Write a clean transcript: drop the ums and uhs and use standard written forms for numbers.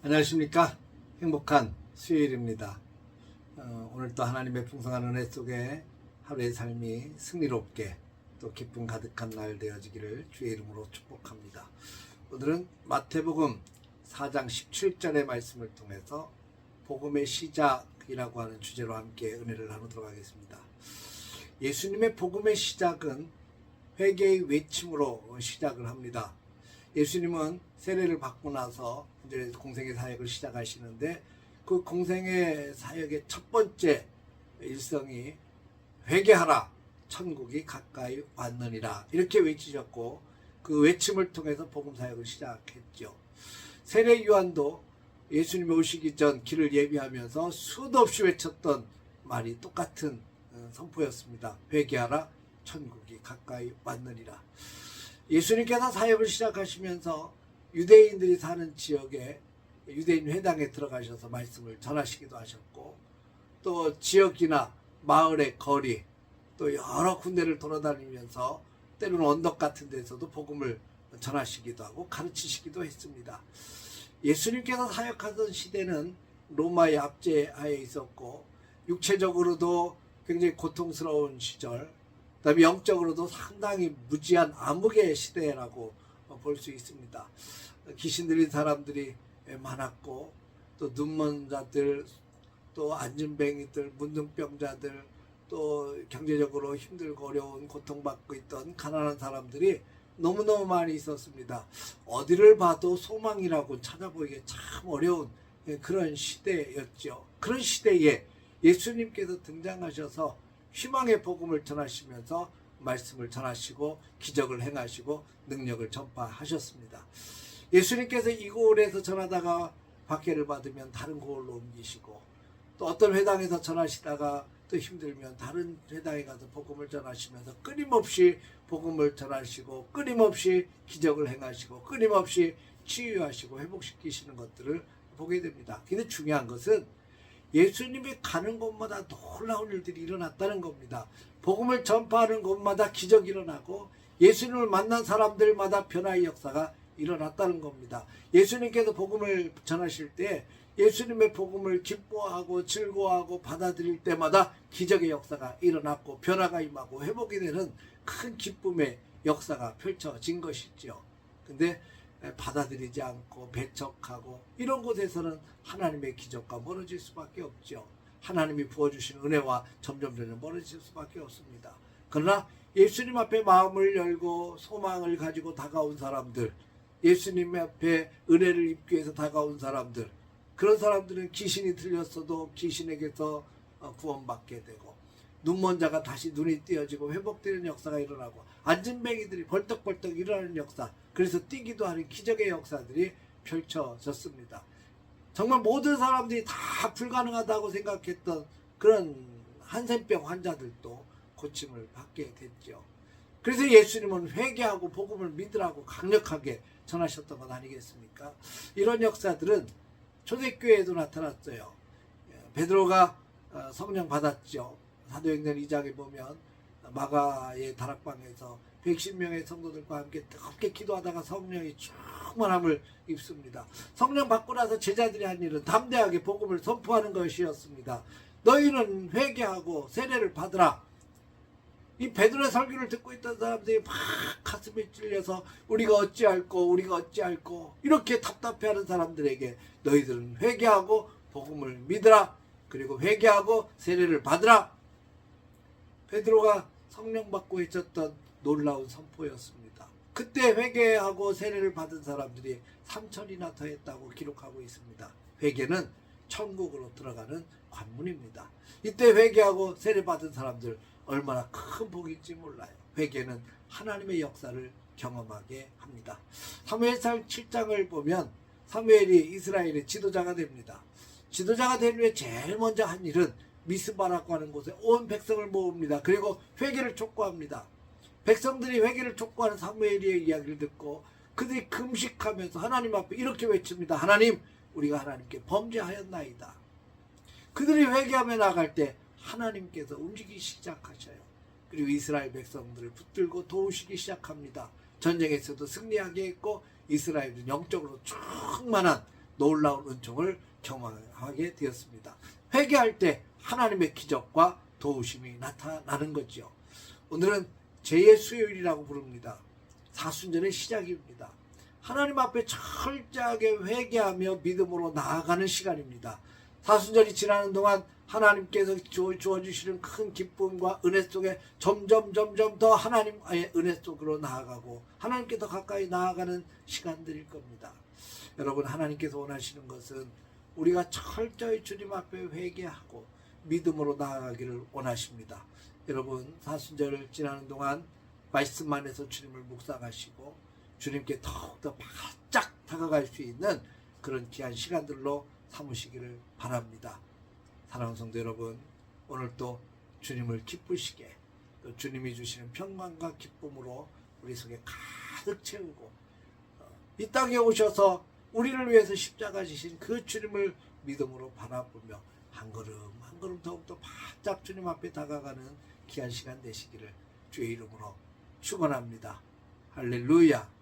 안녕하십니까. 행복한 수요일입니다. 오늘도 하나님의 풍성한 은혜 속에 하루의 삶이 승리롭게 또 기쁨 가득한 날 되어지기를 주의 이름으로 축복합니다. 오늘은 마태복음 4장 17절의 말씀을 통해서 복음의 시작이라고 하는 주제로 함께 은혜를 나누도록 하겠습니다. 예수님의 복음의 시작은 회개의 외침으로 시작을 합니다. 예수님은 세례를 받고 나서 이제 공생의 사역을 시작하시는데 그 공생의 사역의 첫 번째 일성이 회개하라, 천국이 가까이 왔느니라 이렇게 외치셨고 그 외침을 통해서 복음 사역을 시작했죠. 세례 요한도 예수님이 오시기 전 길을 예비하면서 수도 없이 외쳤던 말이 똑같은 선포였습니다. 회개하라, 천국이 가까이 왔느니라. 예수님께서 사역을 시작하시면서 유대인들이 사는 지역에 유대인 회당에 들어가셔서 말씀을 전하시기도 하셨고 또 지역이나 마을의 거리 또 여러 군데를 돌아다니면서 때로는 언덕 같은 데서도 복음을 전하시기도 하고 가르치시기도 했습니다. 예수님께서 사역하던 시대는 로마의 압제하에 있었고 육체적으로도 굉장히 고통스러운 시절, 그다음에 영적으로도 상당히 무지한 암흑의 시대라고 볼 수 있습니다. 귀신 들린 사람들이 많았고 또 눈먼 자들, 또 안진뱅이들, 문둥병자들, 또 경제적으로 힘들고 어려운 고통받고 있던 가난한 사람들이 너무너무 많이 있었습니다. 어디를 봐도 소망이라고 찾아보기에 참 어려운 그런 시대였죠. 그런 시대에 예수님께서 등장하셔서 희망의 복음을 전하시면서 말씀을 전하시고 기적을 행하시고 능력을 전파하셨습니다. 예수님께서 이 고을에서 전하다가 박해를 받으면 다른 고을로 옮기시고 또 어떤 회당에서 전하시다가 또 힘들면 다른 회당에 가서 복음을 전하시면서 끊임없이 복음을 전하시고 끊임없이 기적을 행하시고 끊임없이 치유하시고 회복시키시는 것들을 보게 됩니다. 근데 중요한 것은 예수님이 가는 곳마다 놀라운 일들이 일어났다는 겁니다. 복음을 전파하는 곳마다 기적이 일어나고 예수님을 만난 사람들마다 변화의 역사가 일어났다는 겁니다. 예수님께서 복음을 전하실 때 예수님의 복음을 기뻐하고 즐거워하고 받아들일 때마다 기적의 역사가 일어났고 변화가 임하고 회복이 되는 큰 기쁨의 역사가 펼쳐진 것이죠. 근데 받아들이지 않고 배척하고 이런 곳에서는 하나님의 기적과 멀어질 수밖에 없죠. 하나님이 부어주신 은혜와 점점 멀어질 수밖에 없습니다. 그러나 예수님 앞에 마음을 열고 소망을 가지고 다가온 사람들, 예수님 앞에 은혜를 입기 위해서 다가온 사람들, 그런 사람들은 귀신이 들렸어도 귀신에게서 구원받게 되고 눈먼 자가 다시 눈이 띄어지고 회복되는 역사가 일어나고 안진뱅이들이 벌떡벌떡 일어나는 역사, 그래서 뛰기도 하는 기적의 역사들이 펼쳐졌습니다. 정말 모든 사람들이 다 불가능하다고 생각했던 그런 한센병 환자들도 고침을 받게 됐죠. 그래서 예수님은 회개하고 복음을 믿으라고 강력하게 전하셨던 것 아니겠습니까? 이런 역사들은 초대교회에도 나타났어요. 베드로가 성령 받았죠. 사도행전 2장에 보면 마가의 다락방에서 110명의 성도들과 함께 뜨겁게 기도하다가 성령이 충만함을 입습니다. 성령 받고 나서 제자들이 한 일은 담대하게 복음을 선포하는 것이었습니다. 너희는 회개하고 세례를 받으라. 이 베드로의 설교를 듣고 있던 사람들이 막 가슴이 찔려서 우리가 어찌할꼬 이렇게 답답해하는 사람들에게 너희들은 회개하고 복음을 믿으라. 그리고 회개하고 세례를 받으라. 베드로가 성령 받고 외쳤던 놀라운 선포였습니다. 그때 회개하고 세례를 받은 사람들이 3천이나 더했다고 기록하고 있습니다. 회개는 천국으로 들어가는 관문입니다. 이때 회개하고 세례 받은 사람들 얼마나 큰 복일지 몰라요. 회개는 하나님의 역사를 경험하게 합니다. 사무엘상 7장을 보면 사무엘이 이스라엘의 지도자가 됩니다. 지도자가 된 후에 제일 먼저 한 일은 미스바라고 하는 곳에 온 백성을 모읍니다. 그리고 회개를 촉구합니다. 백성들이 회개를 촉구하는 사무엘의 이야기를 듣고 그들이 금식하면서 하나님 앞에 이렇게 외칩니다. 하나님, 우리가 하나님께 범죄하였나이다. 그들이 회개하며 나갈 때 하나님께서 움직이기 시작하셔요. 그리고 이스라엘 백성들을 붙들고 도우시기 시작합니다. 전쟁에서도 승리하게 했고 이스라엘은 영적으로 충만한 놀라운 은총을 경험하게 되었습니다. 회개할 때 하나님의 기적과 도우심이 나타나는 거죠. 오늘은 죄의 수요일이라고 부릅니다. 사순절의 시작입니다. 하나님 앞에 철저하게 회개하며 믿음으로 나아가는 시간입니다. 사순절이 지나는 동안 하나님께서 주어주시는 큰 기쁨과 은혜 속에 점점 더 하나님의 은혜 속으로 나아가고 하나님께 더 가까이 나아가는 시간들일 겁니다. 여러분, 하나님께서 원하시는 것은 우리가 철저히 주님 앞에 회개하고 믿음으로 나아가기를 원하십니다. 여러분, 사순절을 지나는 동안 말씀 안에서 주님을 묵상하시고 주님께 더욱더 바짝 다가갈 수 있는 그런 귀한 시간들로 삼으시기를 바랍니다. 사랑하는 성도 여러분, 오늘 또 주님을 기쁘시게 또 주님이 주시는 평강과 기쁨으로 우리 속에 가득 채우고 이 땅에 오셔서 우리를 위해서 십자가 지신 그 주님을 믿음으로 바라보며 한 걸음 더욱더 바짝 주님 앞에 다가가는 귀한 시간 되시기를 주의 이름으로 축원합니다. 할렐루야.